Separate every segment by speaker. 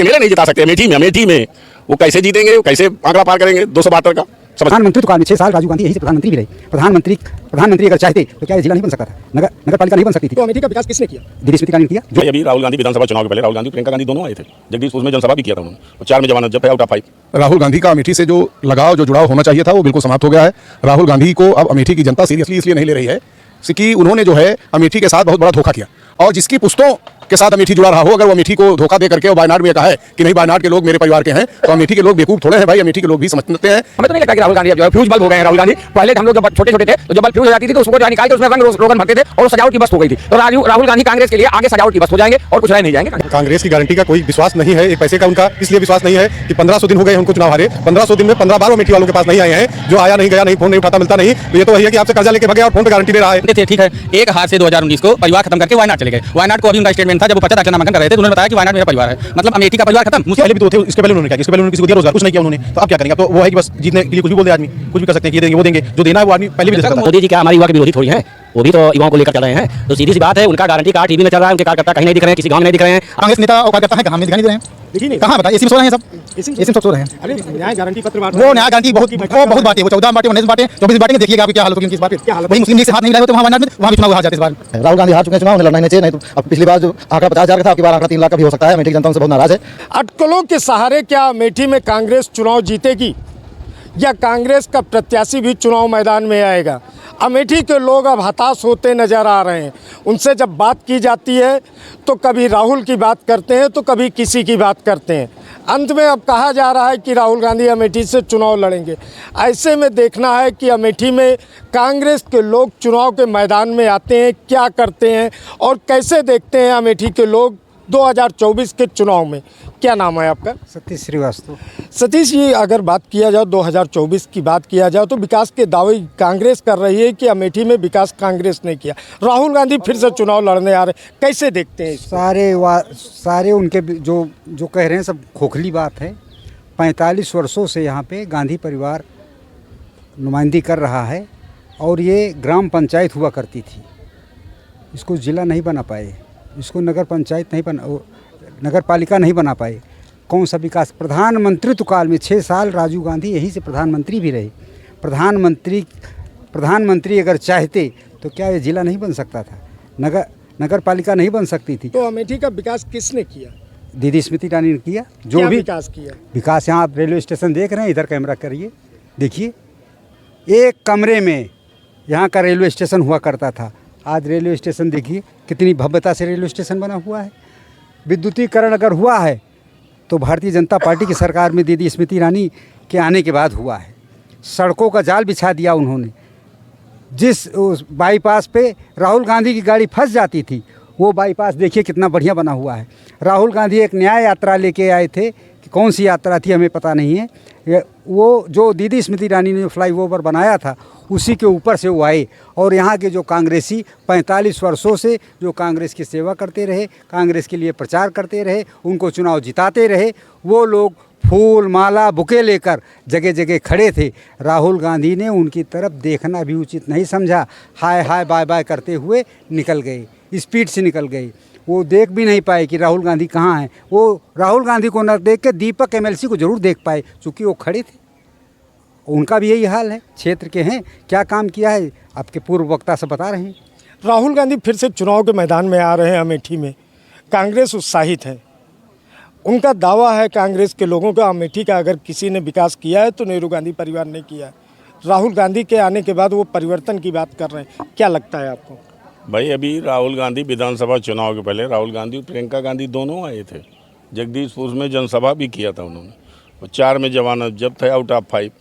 Speaker 1: मेरा नहीं जिता सकते। अमेठी में वो कैसे जीतेंगे, वो कैसे आंकड़ा पार करेंगे 272 का।
Speaker 2: प्रधानमंत्री तो काल में 6 साल राजीव गांधी यही से प्रधानमंत्री भी रहे। प्रधानमंत्री अगर चाहते तो क्या ये जिला नहीं बन सकता था, नगर पालिका नहीं बन सकती थी।
Speaker 3: तो अमेठी का विकास किसने किया?
Speaker 2: दीदी स्मृति ईरानी ने किया।
Speaker 1: जो अभी राहुल गांधी विधानसभा चुनाव के पहले राहुल गांधी प्रियंका गांधी दोनों आए थे जगदीशपुर में, जनसभा भी किया था उन्होंने, और 4 में जमानत जब्त है आउट ऑफ 5।
Speaker 4: राहुल गांधी का अमेठी से जो लगाव, जो जुड़ाव होना चाहिए था, वो बिल्कुल समाप्त हो गया है। राहुल गांधी को अब अमेठी की जनता सीरियसली इसलिए नहीं ले रही है कि उन्होंने जो है अमेठी के साथ बहुत बड़ा धोखा किया, और जिसकी पुश्तों के साथ अमेठी जुड़ा रहा हो, अगर वो अमेठी को धोखा दे करके और वायनाड में कहा है कि नहीं वायनाड के लोग मेरे परिवार के हैं, तो अमेठी के लोग बेवकूफ थोड़े हैं भाई, अमेठी के लोग भी समझते हैं।
Speaker 3: हमें तो नहीं लगता कि राहुल गांधी अब जो है फ्यूज बल्ब हो गए हैं। राहुल गांधी पहले हम लोग जब छोटे थे तो जब बल्ब फ्यूज हो जाती थी तो उसको निकाल के उसमें रंग रोगन भरते थे और सजावट की बस हो गई थी। तो राहुल गांधी कांग्रेस के लिए आगे सजावट की बस हो जाएंगे और कुछ रह नहीं जाएंगे।
Speaker 4: कांग्रेस की गारंटी का कोई विश्वास नहीं है, एक पैसे का उनका इसलिए विश्वास नहीं है कि 1500 दिन हो गए उनको चुनाव हारे, 1500 दिन में 15 बार अमेठी वालों के पास नहीं आए हैं, जो आया नहीं गया नहीं, फोन नहीं उठाता मिलता नहीं, तो ये तो वही है कि आपसे कर्जा लेके भागे और फोन पे गारंटी दे रहा है।
Speaker 3: ठीक है, एक हाथ से 2019 को परिवार खत्म करके वायनाड चले गए। वायनाड को अभी उनका स्टेटमेंट था जब वो 50 लाख नामांकन कर रहे थे, उन्होंने बताया कि वायनाड मेरा परिवार है, मतलब अमेठी का परिवार खत्म।
Speaker 4: मुझसे पहले भी तो थे, इसके पहले उन्होंने क्या, इसके पहले उन्होंने किसी को दिया रोजगार, कुछ नहीं किया उन्होंने, तो अब क्या करेंगे? तो वो है कि बस जीतने के लिए कुछ भी बोल दे आदमी, कुछ भी कर सकते हैं, ये देंगे वो देंगे, जो देना है वो आदमी पहले भी दे सकता है।
Speaker 3: मोदी जी क्या हमारे युवा के विरोधी थोड़ी है, वो भी तो युवाओं को लेकर चल रहे हैं। तो सीधी सी बात है, उनका गारंटी कार्ड टीवी में चल रहा है, उनके कार्यकर्ता कहीं नहीं दिख रहे हैं, किसी गांव में नहीं दिख रहे हैं।
Speaker 4: कांग्रेस नेता और कार्यकर्ता है कहां में दिखाई नहीं दे रहे हैं? कहां बताइए, एसी में सो रहे हैं सब, एसी में सब सो रहे हैं।
Speaker 3: न्याय गारंटी पत्र
Speaker 4: वो न्याय गारंटी बहुत बांटे, वो 14 बांटे, 19 बांटे, 24 बांटे, देखिएगा आपकी क्या हालत होगी इस बार। वही मुस्लिम लीग से हाथ नहीं मिलाए तो वहां भी चुनाव हार जाते इस बार। राहुल गांधी हार चुके हैं चुनाव, उन्हें लड़ना नहीं चाहिए, नहीं तो अब पिछली बार जो आंकड़ा 50,000 का था, अब की बार आंकड़ा 3 लाख का भी हो सकता है। अमेठी की जनता उनसे बहुत नाराज है।
Speaker 5: अटकलों के सहारे क्या अमेठी में कांग्रेस चुनाव जीतेगी या कांग्रेस का प्रत्याशी भी चुनाव मैदान में आएगा? अमेठी के लोग अब हताश होते नज़र आ रहे हैं। उनसे जब बात की जाती है तो कभी राहुल की बात करते हैं तो कभी किसी की बात करते हैं। अंत में अब कहा जा रहा है कि राहुल गांधी अमेठी से चुनाव लड़ेंगे। ऐसे में देखना है कि अमेठी में कांग्रेस के लोग चुनाव के मैदान में आते हैं, क्या करते हैं और कैसे देखते हैं अमेठी के लोग 2024 के चुनाव में। क्या नाम है आपका?
Speaker 2: सतीश श्रीवास्तव।
Speaker 5: सतीश जी, अगर बात किया जाए 2024 की बात किया जाए तो विकास के दावे कांग्रेस कर रही है कि अमेठी में विकास कांग्रेस ने किया। राहुल गांधी फिर से चुनाव लड़ने आ रहे, कैसे देखते हैं इसको?
Speaker 2: सारे उनके जो कह रहे हैं सब खोखली बात है। 45 वर्षों से यहाँ पे गांधी परिवार नुमाइंदी कर रहा है और ये ग्राम पंचायत हुआ करती थी, इसको जिला नहीं बना पाए, इसको नगर पंचायत नहीं बना, नगर पालिका नहीं बना पाए। कौन सा विकास? प्रधानमंत्री काल में 6 साल राजीव गांधी यहीं से प्रधानमंत्री भी रहे। प्रधानमंत्री अगर चाहते तो क्या ये जिला नहीं बन सकता था, नगर पालिका नहीं बन सकती थी?
Speaker 5: तो अमेठी का विकास किसने किया?
Speaker 2: दीदी स्मृति ईरानी ने किया। जो
Speaker 5: क्या
Speaker 2: भी
Speaker 5: विकास किया?
Speaker 2: विकास, यहाँ आप रेलवे स्टेशन देख रहे हैं, इधर कैमरा करिए, देखिए एक कमरे में यहाँ का रेलवे स्टेशन हुआ करता था। आज रेलवे स्टेशन देखिए कितनी भव्यता से रेलवे स्टेशन बना हुआ है। विद्युतीकरण अगर हुआ है तो भारतीय जनता पार्टी की सरकार में दीदी स्मृति ईरानी के आने के बाद हुआ है। सड़कों का जाल बिछा दिया उन्होंने। जिस उस बाईपास पे राहुल गांधी की गाड़ी फंस जाती थी, वो बाईपास देखिए कितना बढ़िया बना हुआ है। राहुल गांधी एक न्याय यात्रा लेके आए थे, कि कौन सी यात्रा थी हमें पता नहीं है। वो जो दीदी स्मृति ईरानी ने फ्लाईओवर बनाया था उसी के ऊपर से वो आए, और यहाँ के जो कांग्रेसी 45 वर्षों से जो कांग्रेस की सेवा करते रहे, कांग्रेस के लिए प्रचार करते रहे, उनको चुनाव जिताते रहे, वो लोग फूल माला बुके लेकर जगह जगह खड़े थे। राहुल गांधी ने उनकी तरफ देखना भी उचित नहीं समझा, हाय हाय बाय बाय करते हुए निकल गए, स्पीड से निकल गए। वो देख भी नहीं पाए कि राहुल गांधी कहाँ हैं। वो राहुल गांधी को न देख के दीपक एमएलसी को जरूर देख पाए, क्योंकि वो खड़े थे। उनका भी यही हाल है, क्षेत्र के हैं, क्या काम किया है आपके पूर्व वक्ता से बता रहे हैं।
Speaker 5: राहुल गांधी फिर से चुनाव के मैदान में आ रहे हैं अमेठी में। कांग्रेस उत्साहित है, उनका दावा है कांग्रेस के लोगों का, अमेठी का अगर किसी ने विकास किया है तो नेहरू गांधी परिवार ने किया है। राहुल गांधी के आने के बाद वो परिवर्तन की बात कर रहे हैं, क्या लगता है आपको?
Speaker 1: भाई अभी राहुल गांधी विधानसभा चुनाव के पहले राहुल गांधी और प्रियंका गांधी दोनों आए थे, जगदीशपुर में जनसभा भी किया था उन्होंने, और 4 में जमानत जब्त है आउट ऑफ 5।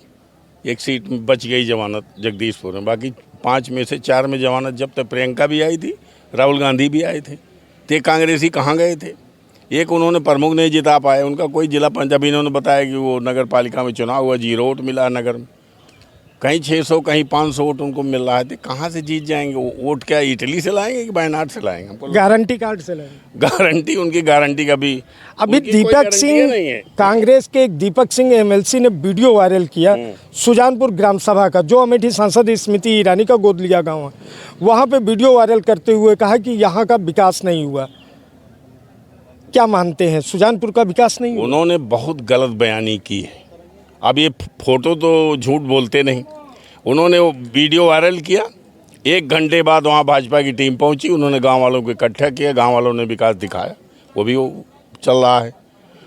Speaker 1: एक सीट में बच गई जमानत जगदीशपुर में, बाकी 5 में से 4 में जमानत जब्त है। प्रियंका भी आई थी, राहुल गांधी भी आए थे। ते कांग्रेसी कहाँ गए थे? एक उन्होंने प्रमुख नहीं जिता पाए, उनका कोई जिला पंचायत, इन्होंने बताया कि वो नगर पालिका में चुनाव हुआ, 0 वोट मिला नगर में, कहीं 600 कहीं 500 वोट उनको मिल रहा है। तो कहाँ से जीत जाएंगे वो वोट? क्या इटली से लाएंगे कि वायनाड से लाएंगे? हमको
Speaker 5: गारंटी कार्ड से लाएंगे।
Speaker 1: गारंटी, उनकी गारंटी का भी
Speaker 5: अभी दीपक सिंह, कांग्रेस के एक दीपक सिंह एमएलसी ने वीडियो वायरल किया सुजानपुर ग्राम सभा का, जो अमेठी सांसद स्मृति ईरानी का गोद लिया गाँव है, वहाँ पे वीडियो वायरल करते हुए कहा कि यहाँ का विकास नहीं हुआ। क्या मानते हैं, सुजानपुर का विकास नहीं हुआ?
Speaker 1: उन्होंने बहुत गलत बयानी की है। अब ये फोटो तो झूठ बोलते नहीं। उन्होंने वो वीडियो वायरल किया, 1 घंटे बाद वहाँ भाजपा की टीम पहुँची, उन्होंने गांव वालों को इकट्ठा किया, गांव वालों ने विकास दिखाया, वो भी वो चल रहा है।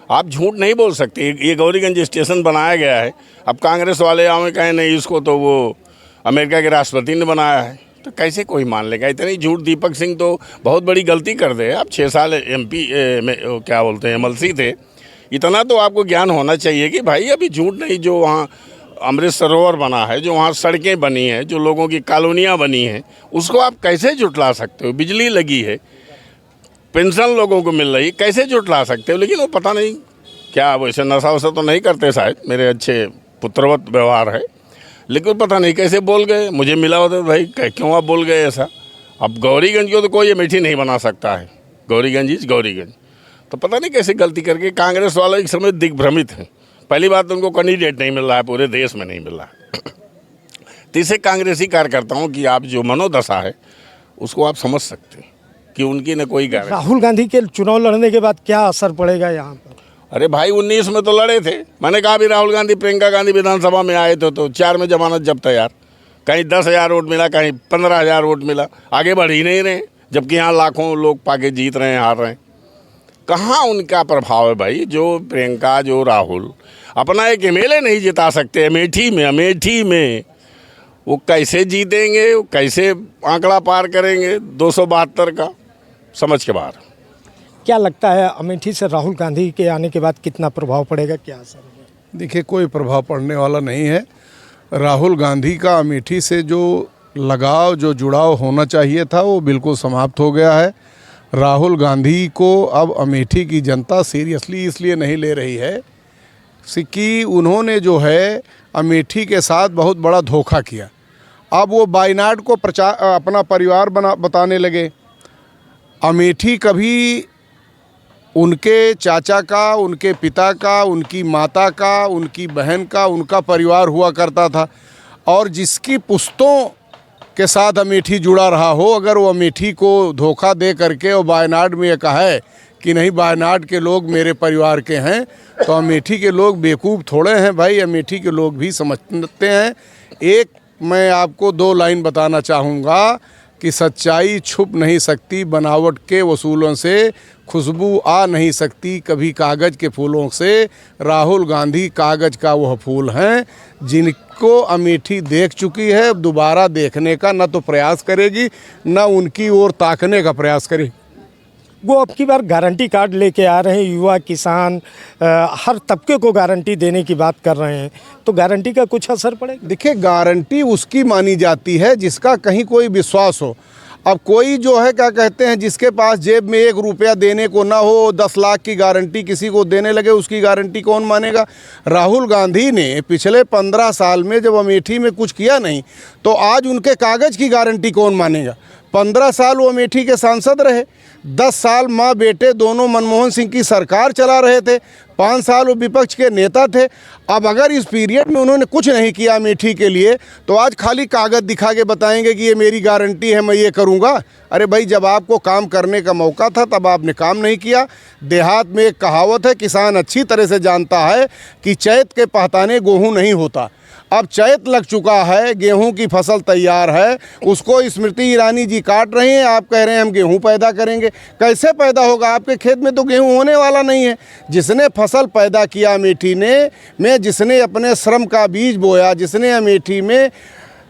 Speaker 1: आप झूठ नहीं बोल सकते। ये गौरीगंज स्टेशन बनाया गया है, अब कांग्रेस वाले आवे कहें नहीं इसको तो वो अमेरिका के राष्ट्रपति ने बनाया है, तो कैसे कोई मान लेगा? इतनी झूठ। दीपक सिंह तो बहुत बड़ी गलती कर दे। आप 6 साल MP में क्या बोलते हैं MLC थे, इतना तो आपको ज्ञान होना चाहिए कि भाई अभी झूठ नहीं। जो वहाँ अमृत सरोवर बना है, जो वहाँ सड़कें बनी हैं, जो लोगों की कॉलोनियाँ बनी हैं, उसको आप कैसे जुटला सकते हो? बिजली लगी है, पेंशन लोगों को मिल रही, कैसे जुटला सकते हो? लेकिन वो पता नहीं क्या, वैसे नशा वशा तो नहीं करते शायद, मेरे अच्छे पुत्रवत व्यवहार है, लेकिन पता नहीं कैसे बोल गए। मुझे मिला होता भाई क्यों आप बोल गए ऐसा? अब गौरीगंज को तो कोई अमेठी नहीं बना सकता है, गौरीगंज इज गौरीगंज। तो पता नहीं कैसे गलती करके कांग्रेस वाले एक समय दिग्भ्रमित हैं। पहली बात तो उनको कैंडिडेट नहीं मिल रहा है, पूरे देश में नहीं मिल रहा है। तीसरे कांग्रेसी कार्यकर्ताओं की आप जो मनोदशा है उसको आप समझ सकते हैं कि उनकी न कोई गारंटी।
Speaker 5: राहुल गांधी के चुनाव लड़ने के बाद क्या असर पड़ेगा यहाँ पर?
Speaker 1: अरे भाई 19 में तो लड़े थे। मैंने कहा भी राहुल गांधी प्रियंका गांधी विधानसभा में आए थे तो 4 में जमानत जब्त है यार। कहीं 10,000 वोट मिला, कहीं 15,000 वोट मिला, आगे बढ़ ही नहीं रहे, जबकि यहाँ लाखों लोग पाके जीत रहे हैं, हार रहे हैं। कहाँ उनका प्रभाव है भाई? जो प्रियंका, जो राहुल अपना एक MLA नहीं जिता सकते अमेठी में वो कैसे जीतेंगे? वो कैसे आंकड़ा पार करेंगे 272 का? समझ के बाहर।
Speaker 5: क्या लगता है अमेठी से राहुल गांधी के आने के बाद कितना प्रभाव पड़ेगा, क्या असर होगा?
Speaker 4: देखिए, कोई प्रभाव पड़ने वाला नहीं है। राहुल गांधी का अमेठी से जो लगाव, जो जुड़ाव होना चाहिए था वो बिल्कुल समाप्त हो गया है। राहुल गांधी को अब अमेठी की जनता सीरियसली इसलिए नहीं ले रही है कि उन्होंने जो है अमेठी के साथ बहुत बड़ा धोखा किया। अब वो वायनाड को अपना परिवार बताने लगे। अमेठी कभी उनके चाचा का, उनके पिता का, उनकी माता का, उनकी बहन का, उनका परिवार हुआ करता था, और जिसकी पुश्तों के साथ अमेठी जुड़ा रहा हो, अगर वो अमेठी को धोखा दे करके और वायनाड में ये कहा है कि नहीं वायनाड के लोग मेरे परिवार के हैं, तो अमेठी के लोग बेवकूफ़ थोड़े हैं भाई, अमेठी के लोग भी समझते हैं। एक मैं आपको 2 लाइन बताना चाहूँगा कि सच्चाई छुप नहीं सकती बनावट के वसूलों से, खुशबू आ नहीं सकती कभी कागज़ के फूलों से। राहुल गांधी कागज़ का वह फूल हैं जिनको अमेठी देख चुकी है, दोबारा देखने का न तो प्रयास करेगी, न उनकी ओर ताकने का प्रयास करेगी।
Speaker 5: वो अब की बार गारंटी कार्ड लेके आ रहे हैं, युवा, किसान, हर तबके को गारंटी देने की बात कर रहे हैं, तो गारंटी का कुछ असर पड़ेगा?
Speaker 4: देखिए, गारंटी उसकी मानी जाती है जिसका कहीं कोई विश्वास हो। अब कोई जो है क्या कहते हैं, जिसके पास जेब में 1 रुपया देने को ना हो, 10 लाख की गारंटी किसी को देने लगे, उसकी गारंटी कौन मानेगा? राहुल गांधी ने पिछले 15 साल में जब अमेठी में कुछ किया नहीं, तो आज उनके कागज़ की गारंटी कौन मानेगा? 15 साल वो अमेठी के सांसद रहे, 10 साल माँ बेटे दोनों मनमोहन सिंह की सरकार चला रहे थे, 5 साल वो विपक्ष के नेता थे। अब अगर इस पीरियड में उन्होंने कुछ नहीं किया अमेठी के लिए, तो आज खाली कागज़ दिखा के बताएंगे कि ये मेरी गारंटी है, मैं ये करूँगा। अरे भाई, जब आपको काम करने का मौका था तब आपने काम नहीं किया। देहात में एक कहावत है, किसान अच्छी तरह से जानता है कि चैत के पहताने गेहूँ नहीं होता। अब चैत लग चुका है, गेहूं की फसल तैयार है, उसको स्मृति ईरानी जी काट रही हैं, आप कह रहे हैं हम गेहूं पैदा करेंगे। कैसे पैदा होगा? आपके खेत में तो गेहूं होने वाला नहीं है। जिसने फसल पैदा किया अमेठी में जिसने अपने श्रम का बीज बोया, जिसने अमेठी में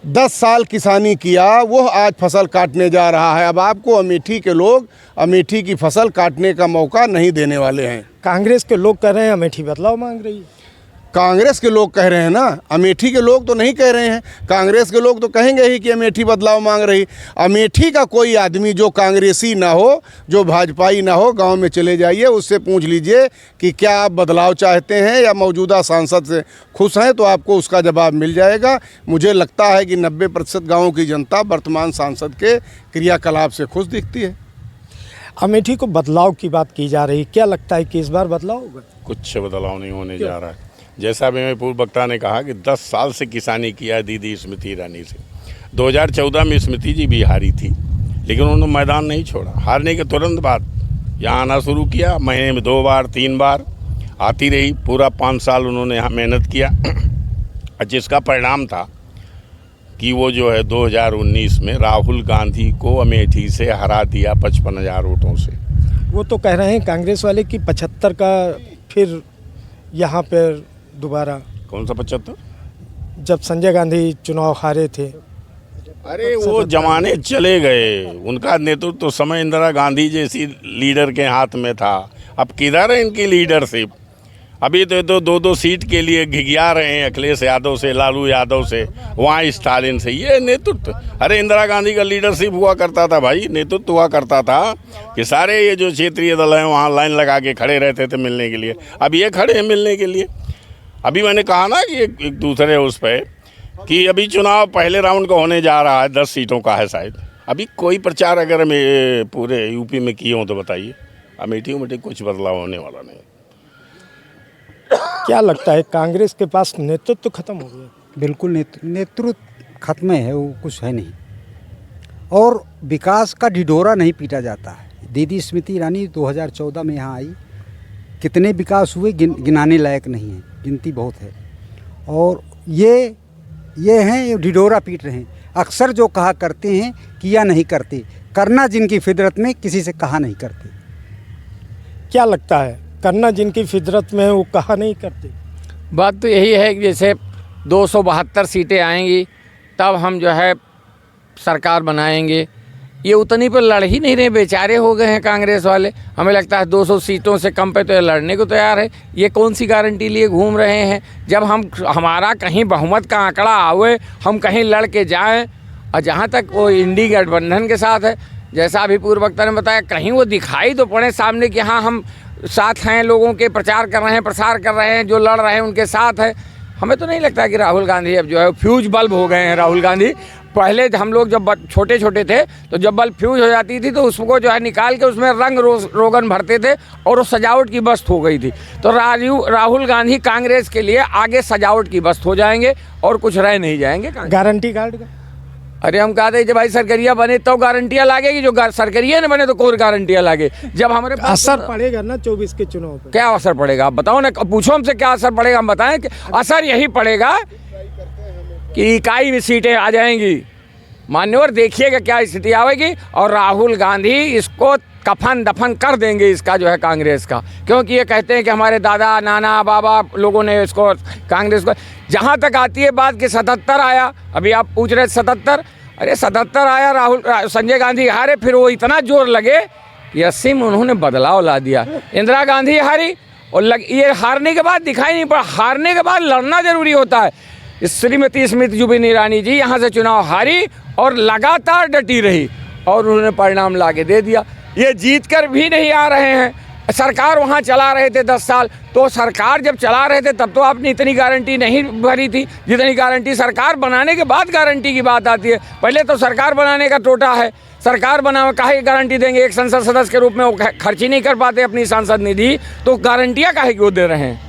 Speaker 4: 10 साल किसानी किया, वो आज फसल काटने जा रहा है। अब आपको अमेठी के लोग अमेठी की फसल काटने का मौका नहीं देने वाले हैं।
Speaker 5: कांग्रेस के लोग कह रहे हैं अमेठी बदलाव मांग रही है।
Speaker 4: कांग्रेस के लोग कह रहे हैं ना, अमेठी के लोग तो नहीं कह रहे हैं। कांग्रेस के लोग तो कहेंगे ही कि अमेठी बदलाव मांग रही। अमेठी का कोई आदमी जो कांग्रेसी ना हो, जो भाजपाई ना हो, गांव में चले जाइए, उससे पूछ लीजिए कि क्या आप बदलाव चाहते हैं या मौजूदा सांसद से खुश हैं, तो आपको उसका जवाब मिल जाएगा। मुझे लगता है कि 90% गाँव की जनता वर्तमान सांसद के क्रियाकलाप से खुश दिखती है।
Speaker 5: अमेठी को बदलाव की बात की जा रही है, क्या लगता है कि इस बार बदलाव होगा?
Speaker 1: कुछ बदलाव नहीं होने जा रहा है। जैसा भी मैं पूर्व वक्ता ने कहा कि 10 साल से किसानी किया दीदी स्मृति ईरानी से। 2014 में स्मृति जी भी हारी थी, लेकिन उन्होंने मैदान नहीं छोड़ा। हारने के तुरंत बाद यहाँ आना शुरू किया, महीने में 2 बार 3 बार आती रही। पूरा 5 साल उन्होंने यहाँ मेहनत किया, जिसका परिणाम था कि वो जो है 2019 में राहुल गांधी को अमेठी से हरा दिया 55,000 वोटों से।
Speaker 5: वो तो कह रहे हैं कांग्रेस वाले कि 75 का फिर यहाँ पर दोबारा।
Speaker 1: कौन सा 75?
Speaker 5: जब संजय गांधी चुनाव हारे थे।
Speaker 1: अरे वो जमाने चले गए, उनका नेतृत्व तो समय इंदिरा गांधी जैसी लीडर के हाथ में था। अब किधर है इनकी लीडरशिप? अभी तो 2-2 सीट के लिए घिघिया रहे हैं, अखिलेश यादव से, लालू यादव से, वहाँ स्टालिन से। ये नेतृत्व, अरे इंदिरा गांधी का लीडरशिप हुआ करता था भाई, नेतृत्व हुआ करता था कि सारे ये जो क्षेत्रीय दल हैं वहाँ लाइन लगा के खड़े रहते थे मिलने के लिए। अब ये खड़े हैं मिलने के लिए। अभी मैंने कहा ना कि एक दूसरे उस पर कि अभी चुनाव पहले राउंड का होने जा रहा है, 10 सीटों का है शायद। अभी कोई प्रचार अगर पूरे यूपी में किए हों तो बताइए। अमेठी उमेठी कुछ बदलाव होने वाला नहीं।
Speaker 5: क्या लगता है कांग्रेस के पास नेतृत्व खत्म हो गया?
Speaker 2: बिल्कुल नेतृत्व खत्म है, वो कुछ है नहीं। और विकास का ढिढोरा नहीं पीटा जाता है। दीदी स्मृति ईरानी 2014 में यहाँ आई, कितने विकास हुए गिनाने लायक नहीं है, गिनती बहुत है। और ये हैं, ये ढिढोरा पीट रहे हैं। अक्सर जो कहा करते हैं किया नहीं करते, करना जिनकी फितरत में किसी से कहा नहीं करते।
Speaker 5: क्या लगता है करना जिनकी फितरत में है वो कहा नहीं करते?
Speaker 6: बात तो यही है कि जैसे 272 सीटें आएंगी तब हम जो है सरकार बनाएंगे, ये उतनी पर लड़ ही नहीं रहे, बेचारे हो गए हैं कांग्रेस वाले। हमें लगता है 200 सीटों से कम पे तो ये लड़ने को तैयार है। ये कौन सी गारंटी लिए घूम रहे हैं? जब हमारा कहीं बहुमत का आंकड़ा आवे, हम कहीं लड़ के जाएं। और जहाँ तक वो इंडी गठबंधन के साथ है, जैसा अभी पूर्व वक्ता ने बताया, कहीं वो दिखाई तो पड़े सामने कि हाँ हम साथ हैं, लोगों के प्रचार कर रहे हैं, प्रसार कर रहे हैं, जो लड़ रहे हैं उनके साथ है। हमें तो नहीं लगता कि राहुल गांधी अब जो है फ्यूज बल्ब हो गए हैं। राहुल गांधी पहले हम लोग जब छोटे छोटे थे तो जब बल्ब फ्यूज हो जाती थी तो उसको जो है निकाल के उसमें रंग रोगन भरते थे और वो सजावट की बस्त हो गई थी। तो राहुल गांधी कांग्रेस के लिए आगे सजावट की बस्त हो जाएंगे और कुछ रह नहीं जाएंगे।
Speaker 5: गारंटी कार्ड का
Speaker 6: अरे हम कहते हैं जब भाई सरकरिया बने तो गारंटियाँ लागेगी, जो सरकरिया नहीं बने तो कोई गारंटियाँ लागे। जब हमारे
Speaker 5: असर पड़ेगा ना 24 के चुनाव पर?
Speaker 6: क्या असर पड़ेगा आप बताओ ना, पूछो हमसे क्या असर पड़ेगा, हम बताएं कि असर यही पड़ेगा कि इकाई में सीटें आ जाएंगी। मान्यवर देखिएगा क्या स्थिति आएगी और राहुल गांधी इसको कफन दफन कर देंगे, इसका जो है कांग्रेस का। क्योंकि ये कहते हैं कि हमारे दादा नाना बाबा लोगों ने इसको कांग्रेस को, जहाँ तक आती है बात कि 77 आया, अभी आप पूछ रहे 77, अरे 77 आया, राहुल संजय गांधी हारे, फिर वो इतना जोर लगे कि 80 में उन्होंने बदलाव ला दिया। इंदिरा गांधी हारी और ये हारने के बाद दिखाई नहीं पड़ा, हारने के बाद लड़ना जरूरी होता है। श्रीमती स्मृति ईरानी जी यहाँ से चुनाव हारी और लगातार डटी रही और उन्होंने परिणाम ला के दे दिया। ये जीत कर भी नहीं आ रहे हैं। सरकार वहाँ चला रहे थे 10 साल, तो सरकार जब चला रहे थे तब तो आपने इतनी गारंटी नहीं भरी थी जितनी गारंटी सरकार बनाने के बाद गारंटी की बात आती है। पहले तो सरकार बनाने का टोटा है, सरकार बना काहे गारंटी देंगे? एक संसद सदस्य के रूप में वो खर्च ही नहीं कर पाते अपनी सांसद निधि, तो गारंटियाँ काहे क्यों दे रहे हैं?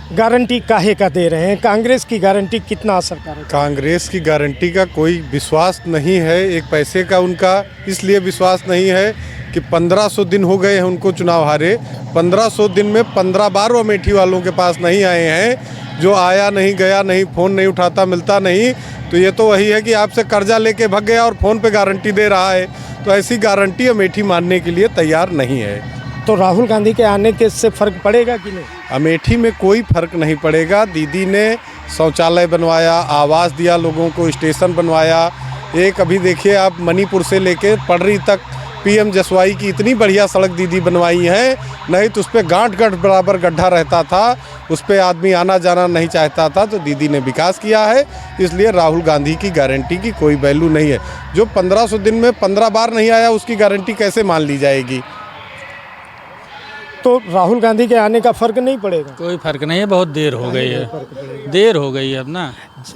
Speaker 5: गारंटी काहे का दे रहे हैं? कांग्रेस की गारंटी कितना असरकारक है?
Speaker 7: कांग्रेस की गारंटी का कोई विश्वास नहीं है, एक पैसे का उनका इसलिए विश्वास नहीं है कि 1500 दिन हो गए हैं उनको चुनाव हारे। 1500 दिन में 15 बार वो अमेठी वालों के पास नहीं आए हैं, जो आया नहीं गया नहीं, फ़ोन नहीं उठाता, मिलता नहीं। तो ये तो वही है कि आपसे कर्जा लेके भग गया और फ़ोन पे गारंटी दे रहा है। तो ऐसी गारंटी अमेठी मानने के लिए तैयार नहीं है।
Speaker 5: तो राहुल गांधी के आने के इससे फ़र्क पड़ेगा कि नहीं?
Speaker 7: अमेठी में कोई फ़र्क नहीं पड़ेगा। दीदी ने शौचालय बनवाया, आवास दिया लोगों को, स्टेशन बनवाया। एक अभी देखिए आप मणिपुर से लेके पडरी तक PM जसवाई की इतनी बढ़िया सड़क दीदी बनवाई है, नहीं तो उस पर गांठ बराबर गड्ढा रहता था, उस पर आदमी आना जाना नहीं चाहता था। तो दीदी ने विकास किया है, इसलिए राहुल गांधी की गारंटी की कोई वैल्यू नहीं है। जो 1500 दिन में 15 बार नहीं आया उसकी गारंटी कैसे मान ली जाएगी?
Speaker 5: तो राहुल गांधी के आने का फ़र्क नहीं पड़ेगा?
Speaker 8: कोई फ़र्क नहीं है, बहुत देर हो गई है, देर हो गई है अब ना।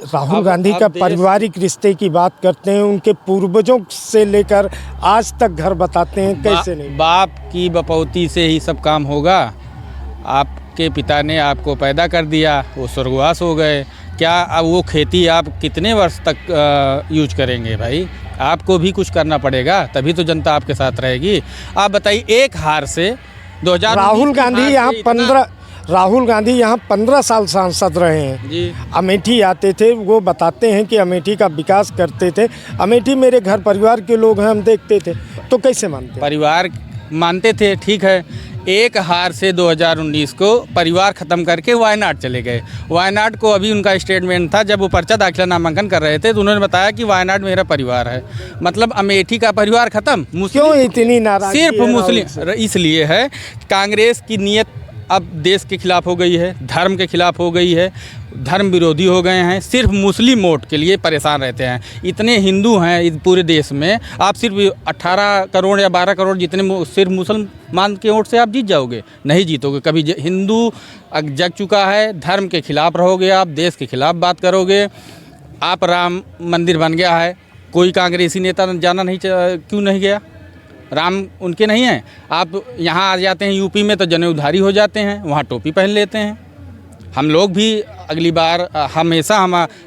Speaker 5: राहुल गांधी का पारिवारिक रिश्ते की बात करते हैं, उनके पूर्वजों से लेकर आज तक घर बताते हैं, कैसे नहीं?
Speaker 8: बाप की बपौती से ही सब काम होगा। आपके पिता ने आपको पैदा कर दिया, वो स्वर्गवास हो गए, क्या अब वो खेती आप कितने वर्ष तक यूज करेंगे भाई? आपको भी कुछ करना पड़ेगा, तभी तो जनता आपके साथ रहेगी। आप बताइए, एक हार से 2000
Speaker 5: राहुल गांधी यहाँ 15 साल सांसद रहे हैं
Speaker 8: जी।
Speaker 5: अमेठी आते थे, वो बताते हैं कि अमेठी का विकास करते थे। अमेठी मेरे घर परिवार के लोग हैं, हम देखते थे, तो कैसे मानते?
Speaker 8: परिवार मानते थे, ठीक है। एक हार से 2019 को परिवार ख़त्म करके वायनाड चले गए। वायनाड को अभी उनका स्टेटमेंट था, जब वो पर्चा दाखिला नामांकन कर रहे थे तो उन्होंने बताया कि वायनाड मेरा परिवार है। मतलब अमेठी का परिवार ख़त्म।
Speaker 5: क्यों इतनी नाराज़गी?
Speaker 8: सिर्फ मुस्लिम इसलिए है, कांग्रेस की नीयत अब देश के खिलाफ हो गई है, धर्म के खिलाफ हो गई है, धर्म विरोधी हो गए हैं, सिर्फ मुस्लिम वोट के लिए परेशान रहते हैं। इतने हिंदू हैं इस पूरे देश में, आप सिर्फ 18 करोड़ या 12 करोड़ जितने सिर्फ मुसलमान के वोट से आप जीत जाओगे? नहीं जीतोगे कभी। हिंदू जग चुका है, धर्म के खिलाफ रहोगे आप, देश के खिलाफ बात करोगे आप। राम मंदिर बन गया है, कोई कांग्रेसी नेता जाना नहीं क्यों नहीं गया? राम उनके नहीं हैं। आप यहाँ आ जाते हैं यूपी में तो जनेऊधारी हो जाते हैं, वहाँ टोपी पहन लेते हैं। हम लोग भी अगली बार हमेशा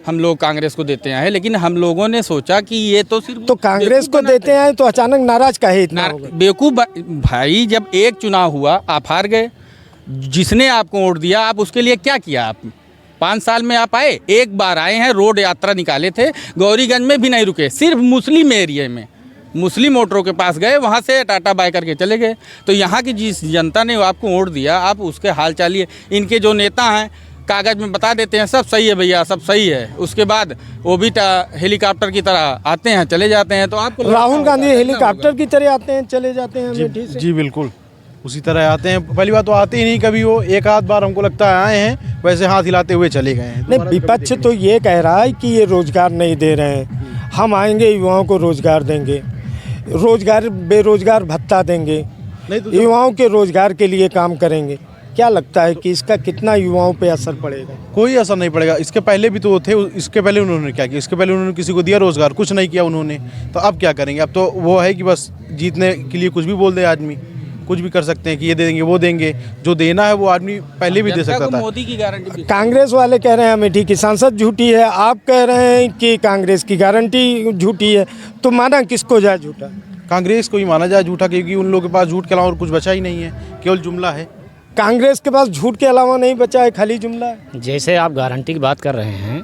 Speaker 8: हम लोग कांग्रेस को देते हैं, लेकिन हम लोगों ने सोचा कि ये तो सिर्फ
Speaker 5: तो कांग्रेस को देते हैं तो अचानक नाराज काहे इतना हो गए?
Speaker 8: बेवकूफ़ भाई, जब एक चुनाव हुआ आप हार गए, जिसने आपको वोट दिया आप उसके लिए क्या किया? आप 5 साल में आप आए, एक बार आए हैं, रोड यात्रा निकाले थे, गौरीगंज में भी नहीं रुके, सिर्फ मुस्लिम एरिया में मुस्लिम वोटरों के पास गए, वहाँ से टाटा बाय करके चले गए। तो यहाँ की जिस जनता ने आपको वोट दिया, आप उसके हाल चालिए। इनके जो नेता हैं कागज़ में बता देते हैं सब सही है भैया, सब सही है, उसके बाद वो भी हेलीकॉप्टर की तरह आते हैं चले जाते हैं। तो आपको
Speaker 5: राहुल गांधी हेलीकॉप्टर की तरह आते हैं चले जाते हैं अमेठी से?
Speaker 9: जी बिल्कुल उसी तरह आते हैं। पहली बात तो आते ही नहीं कभी, वो एक आध बार हमको लगता है आए हैं, वैसे हाथ हिलाते हुए चले गए हैं।
Speaker 5: नहीं, विपक्ष तो ये कह रहा है कि ये रोजगार नहीं दे रहे हैं, हम आएंगे युवाओं को रोजगार देंगे, रोजगार बेरोजगार भत्ता देंगे, युवाओं के रोजगार के लिए काम करेंगे। क्या लगता है कि इसका कितना युवाओं पे असर पड़ेगा?
Speaker 9: कोई असर नहीं पड़ेगा। इसके पहले भी तो थे, इसके पहले उन्होंने क्या किया? इसके पहले उन्होंने किसी को दिया रोजगार? कुछ नहीं किया उन्होंने। तो अब क्या करेंगे? अब तो वो है कि बस जीतने के लिए कुछ भी बोल दे आदमी, कुछ भी कर सकते हैं कि ये दे देंगे वो देंगे। जो देना है वो आदमी पहले भी दे सकता था।
Speaker 8: मोदी की गारंटी।
Speaker 5: कांग्रेस वाले कह रहे हैं अमेठी की सांसद झूठी है, आप कह रहे हैं कि कांग्रेस की गारंटी झूठी है, तो माना किसको जाए झूठा?
Speaker 9: कांग्रेस को ही माना जाए झूठा, क्योंकि उन लोगों के पास झूठ के अलावा और कुछ बचा ही नहीं है, केवल जुमला है।
Speaker 5: कांग्रेस के पास झूठ के अलावा नहीं बचा है, खाली जुमला है।
Speaker 10: जैसे आप गारंटी की बात कर रहे हैं,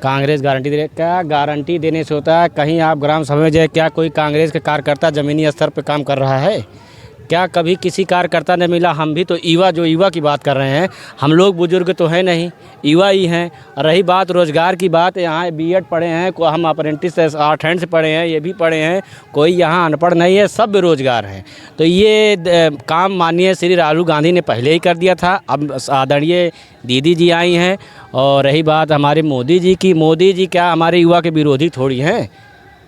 Speaker 10: कांग्रेस गारंटी दे रही है, क्या गारंटी देने से होता है? कहीं आप ग्राम सभा में जाए, क्या कोई कांग्रेस के कार्यकर्ता ज़मीनी स्तर पर काम कर रहा है? क्या कभी किसी कार्यकर्ता ने मिला? हम भी तो युवा की बात कर रहे हैं, हम लोग बुजुर्ग तो हैं नहीं, युवा ही हैं। रही बात रोज़गार की बात, यहाँ बीएड पढ़े हैं, हम अप्रेंटिस 8 हैंड से पढ़े हैं, ये भी पढ़े हैं, कोई यहाँ अनपढ़ नहीं है, सब बेरोजगार हैं। तो ये काम माननीय श्री राहुल गांधी ने पहले ही कर दिया था। अब आदरणीय दीदी जी आई हैं। और रही बात हमारे मोदी जी की, मोदी जी क्या हमारे युवा के विरोधी थोड़ी हैं,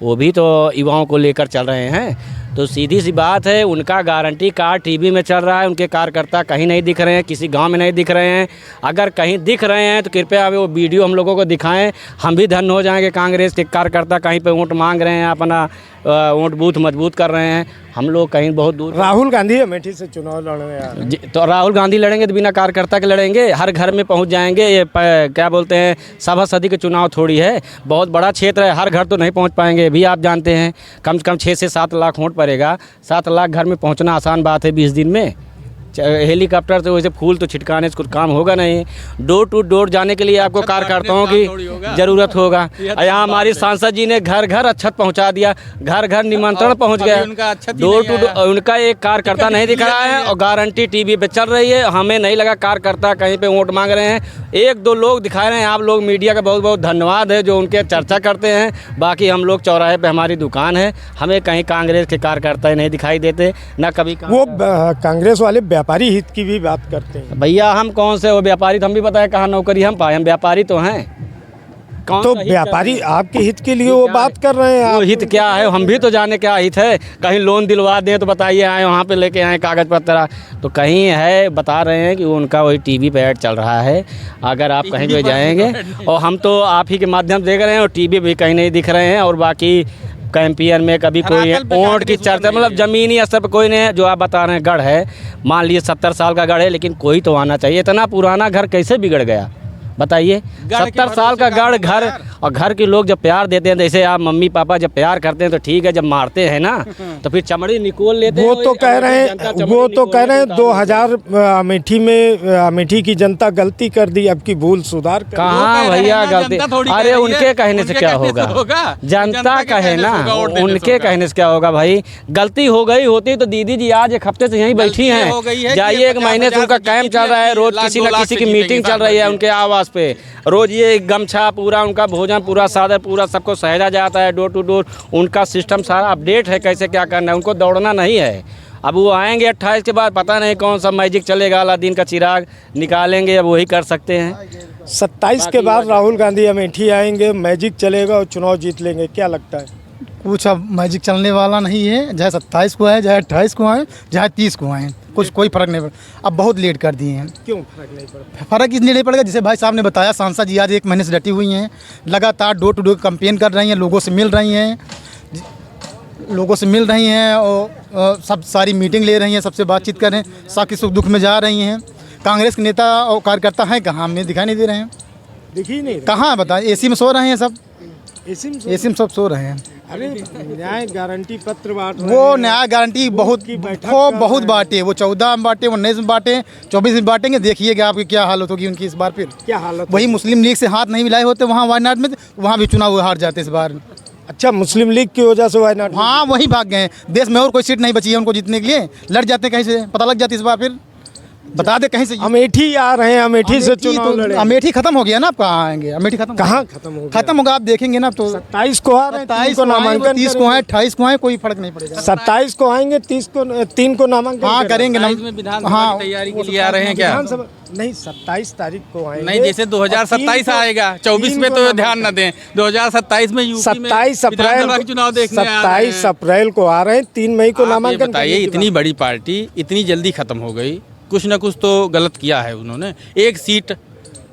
Speaker 10: वो भी तो युवाओं को लेकर चल रहे हैं। तो सीधी सी बात है, उनका गारंटी कार्ड टीवी में चल रहा है, उनके कार्यकर्ता कहीं नहीं दिख रहे हैं, किसी गांव में नहीं दिख रहे हैं। अगर कहीं दिख रहे हैं तो कृपया वो वीडियो हम लोगों को दिखाएं, हम भी धन्य हो जाएंगे। कांग्रेस के कार्यकर्ता कहीं पे वोट मांग रहे हैं, अपना वोट बूथ मजबूत कर रहे हैं, हम लोग कहीं बहुत दूर।
Speaker 5: राहुल गांधी अमेठी से चुनाव लड़ने आ रहे हैं,
Speaker 10: तो राहुल गांधी लड़ेंगे तो बिना कार्यकर्ता के लड़ेंगे, हर घर में पहुंच जाएंगे। ये क्या बोलते हैं, सभा सदी के चुनाव थोड़ी है, बहुत बड़ा क्षेत्र है, हर घर तो नहीं पहुंच पाएंगे, भी आप जानते हैं। कम से कम 6 से 7 लाख वोट पड़ेगा, 7 लाख घर में पहुंचना आसान बात है 20 दिन में। हेलीकॉप्टर से वैसे फूल तो छिटकाने से कुछ काम होगा नहीं। डोर टू डोर जाने के लिए आपको कार्यकर्ताओं की ज़रूरत होगा। यहाँ हमारी सांसद जी ने घर घर अच्छत पहुँचा दिया, घर घर निमंत्रण पहुँच गया। डोर टू डोर उनका एक कार्यकर्ता नहीं दिख रहा है, और गारंटी टीवी पे चल रही है। हमें नहीं लगा कार्यकर्ता कहीं पे वोट मांग रहे हैं, 1-2 लोग दिखा रहे हैं। आप लोग मीडिया का बहुत बहुत धन्यवाद है जो उनके चर्चा करते हैं। बाकी हम लोग चौराहे पे हमारी दुकान है, हमें कहीं कांग्रेस के कार्यकर्ता नहीं दिखाई देते, ना कभी।
Speaker 5: वो कांग्रेस वाले व्यापारी हित की भी बात करते हैं।
Speaker 10: भैया हम कौन से वो व्यापारी, तो हम भी बताए कहाँ नौकरी हम पाए, हम व्यापारी तो हैं।
Speaker 5: तो व्यापारी आपके हित के लिए वो बात कर रहे हैं।
Speaker 10: वो हित क्या है हम भी तो जाने क्या हित है। कहीं लोन दिलवा दें तो बताइए, आए वहाँ पे लेके आए कागज़ पत्र, तो कहीं है बता रहे हैं कि उनका वही टीवी पे ऐड चल रहा है। अगर आप कहीं भी जाएंगे, और हम तो आप ही के माध्यम से देख रहे हैं, और टीवी भी कहीं नहीं दिख रहे हैं। और बाकी कैंपियन में कभी कोई वोट की चर्चा, मतलब ज़मीनी स्तर पर कोई नहीं है। जो आप बता रहे हैं गढ़ है, मान लीजिए 70 साल का गढ़ है, लेकिन कोई तो आना चाहिए। इतना पुराना घर कैसे बिगड़ गया? बताइए। 70 साल का गढ़ घर, और घर के लोग जब प्यार देते हैं, जैसे आप मम्मी पापा जब प्यार करते हैं तो ठीक है, जब मारते हैं ना तो फिर चमड़ी निकोल लेते हैं।
Speaker 5: वो तो कह रहे हैं 2000 अमेठी में अमेठी की जनता गलती कर दी, अब की भूल सुधार कर।
Speaker 10: कहाँ भैया गलती, अरे उनके कहने से क्या होगा, जनता कहे ना, उनके कहने से क्या होगा भाई। गलती हो गई होती तो दीदी जी आज एक हफ्ते से यहीं बैठी हैं, जाइए 1 महीने से उनका कैंप चल रहा है, रोज किसी न किसी की मीटिंग चल रही है उनके आवास पे, रोज ये गमछा पूरा उनका भोजन पूरा सादर पूरा सबको सहेजा जाता है, डोर टू डोर उनका सिस्टम सारा अपडेट है, कैसे क्या करना है, उनको दौड़ना नहीं है। अब वो आएंगे 28 के बाद, पता नहीं कौन सा मैजिक चलेगा, अलादीन का चिराग निकालेंगे, अब वही कर सकते हैं।
Speaker 5: 27 के बाद राहुल गांधी अमेठी आएंगे, मैजिक चलेगा और चुनाव जीत लेंगे, क्या लगता है?
Speaker 11: कुछ अब मैजिक चलने वाला नहीं है, चाहे 27 को आए, चाहे 28 को आए, चाहे 30 को आए, कुछ कोई फ़र्क नहीं पड़ा। अब बहुत लेट कर दिए हैं।
Speaker 5: क्यों फर्क नहीं पड़ा?
Speaker 11: फ़र्क इसलिए नहीं पड़ेगा, जैसे भाई साहब ने बताया, सांसद जी आज 1 महीने से डटी हुई हैं, लगातार डोर टू डोर कैंपेन कर रही हैं, लोगों से मिल रही हैं, और सब सारी मीटिंग ले रही हैं, सबसे बातचीत कर रहे हैं, सबके सुख दुख में जा रही हैं। कांग्रेस के नेता और कार्यकर्ता हैं कहाँ, हमें दिखाई नहीं दे रहे हैं।
Speaker 5: दिखी नहीं
Speaker 11: कहाँ बताएं, एसी में सो रहे हैं सब,
Speaker 5: एसी
Speaker 11: में सब सो रहे हैं।
Speaker 5: अरे न्याय गारंटी पत्र बांट रहे
Speaker 11: वो
Speaker 5: हैं।
Speaker 11: न्याय गारंटी बहुत बहुत बांटे, वो 14 में बांटे, 19 में बांटे, 24 में बांटेंगे, देखिएगा आपकी क्या हालत होगी उनकी इस बार। फिर
Speaker 5: क्या हालत?
Speaker 11: वही मुस्लिम लीग से हाथ नहीं मिलाए होते वहाँ वायनाड में, वहाँ भी चुनाव हार जाते इस बार।
Speaker 5: अच्छा, मुस्लिम लीग की वजह से वायनाड?
Speaker 11: हाँ, वही भाग गए, देश में और कोई सीट नहीं बची है उनको जीतने के लिए, लड़ जाते कहीं से, पता लग जाती इस बार। फिर बता दे कहीं से।
Speaker 5: अमेठी आ रहे हैं, अमेठी से चुनाव लड़े।
Speaker 11: अमेठी खत्म हो गया ना, आप कहाँ आएंगे? अमेठी खत्म
Speaker 5: कहाँ खत्म हो?
Speaker 11: खत्म होगा, आप देखेंगे ना। तो
Speaker 5: 27 को आ रहे हैं,
Speaker 11: 27
Speaker 5: को नामांकन,
Speaker 11: 30 को आए, 28 को आए, कोई फर्क नहीं पड़ेगा।
Speaker 5: 27 को आएंगे, 3 को नामांकन।
Speaker 11: हाँ करेंगे ना,
Speaker 8: हाँ तैयारी के लिए आ रहे हैं क्या?
Speaker 5: विधानसभा नहीं, 27 तारीख को आएंगे।
Speaker 8: नहीं, जैसे 2027 आएगा, 24 में तो ध्यान न दें, 2027 में यूपी में
Speaker 5: 27
Speaker 8: विधानसभा के चुनाव देखने आ रहे हैं।
Speaker 5: 27 अप्रैल को आ रहे हैं, 3 मई को नामांकन।
Speaker 8: बताइए, इतनी बड़ी पार्टी इतनी जल्दी खत्म हो गई, कुछ ना कुछ तो गलत किया है उन्होंने। 1 सीट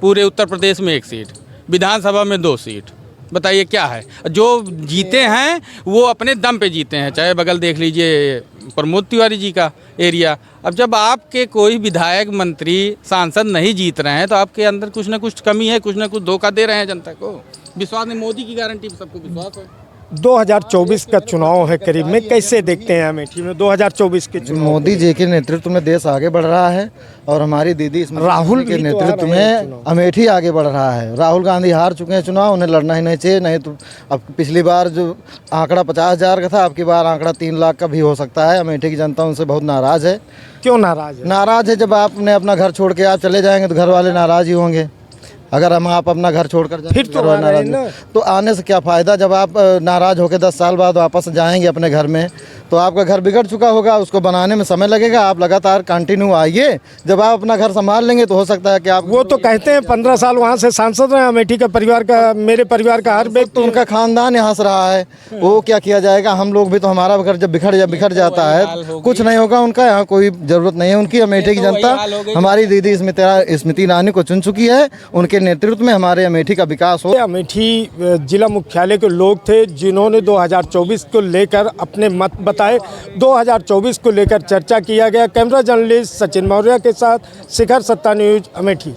Speaker 8: पूरे उत्तर प्रदेश में, 1 सीट विधानसभा में, 2 सीट, बताइए क्या है? जो जीते हैं वो अपने दम पे जीते हैं, चाहे बगल देख लीजिए प्रमोद तिवारी जी का एरिया। अब जब आपके कोई विधायक मंत्री सांसद नहीं जीत रहे हैं तो आपके अंदर कुछ ना कुछ कमी है, कुछ ना कुछ धोखा दे रहे हैं जनता को। विश्वास नहीं, मोदी की गारंटी सबको विश्वास है।
Speaker 5: 2024 का चुनाव है करीब में, कैसे देखते हैं अमेठी में 2024 के चुनाव?
Speaker 12: मोदी जी के नेतृत्व में देश आगे बढ़ रहा है और हमारी दीदी
Speaker 5: राहुल
Speaker 12: के नेतृत्व में अमेठी आगे बढ़ रहा है। राहुल गांधी हार चुके हैं चुनाव, उन्हें लड़ना ही नहीं चाहिए। नहीं तो अब पिछली बार जो आंकड़ा 50,000 का था, अब की बार आंकड़ा 3 लाख का भी हो सकता है। अमेठी की जनता उनसे बहुत नाराज़ है।
Speaker 5: क्यों नाराज़ है?
Speaker 12: नाराज़ है, जब आपने अपना घर छोड़ के आप चले जाएंगे तो घर वाले नाराज़ ही होंगे। अगर हम आप अपना घर छोड़कर
Speaker 5: फिर तो नाराज,
Speaker 12: तो आने से क्या फ़ायदा? जब आप नाराज़ होकर 10 साल बाद वापस जाएंगे अपने घर में तो आपका घर बिगड़ चुका होगा, उसको बनाने में समय लगेगा। आप लगातार कंटिन्यू आइए, जब आप अपना घर संभाल लेंगे तो हो सकता है कि आप।
Speaker 5: वो तो कहते हैं 15 साल वहाँ से सांसद रहे अमेठी का परिवार का, मेरे परिवार का हर व्यक्ति,
Speaker 12: तो उनका खानदान यहाँ से रहा है, वो क्या किया जाएगा? हम लोग भी तो, हमारा घर जब बिखर जाता है कुछ नहीं होगा उनका। यहाँ कोई ज़रूरत नहीं है उनकी। अमेठी की जनता हमारी दीदी स्मृति ईरानी को चुन चुकी है, उनके नेतृत्व में हमारे अमेठी का विकास हो।
Speaker 5: अमेठी जिला मुख्यालय के लोग थे जिन्होंने 2024 को लेकर अपने मत बताए। 2024 को लेकर चर्चा किया गया। कैमरा जर्नलिस्ट सचिन मौर्य के साथ शिखर सत्ता न्यूज़ अमेठी।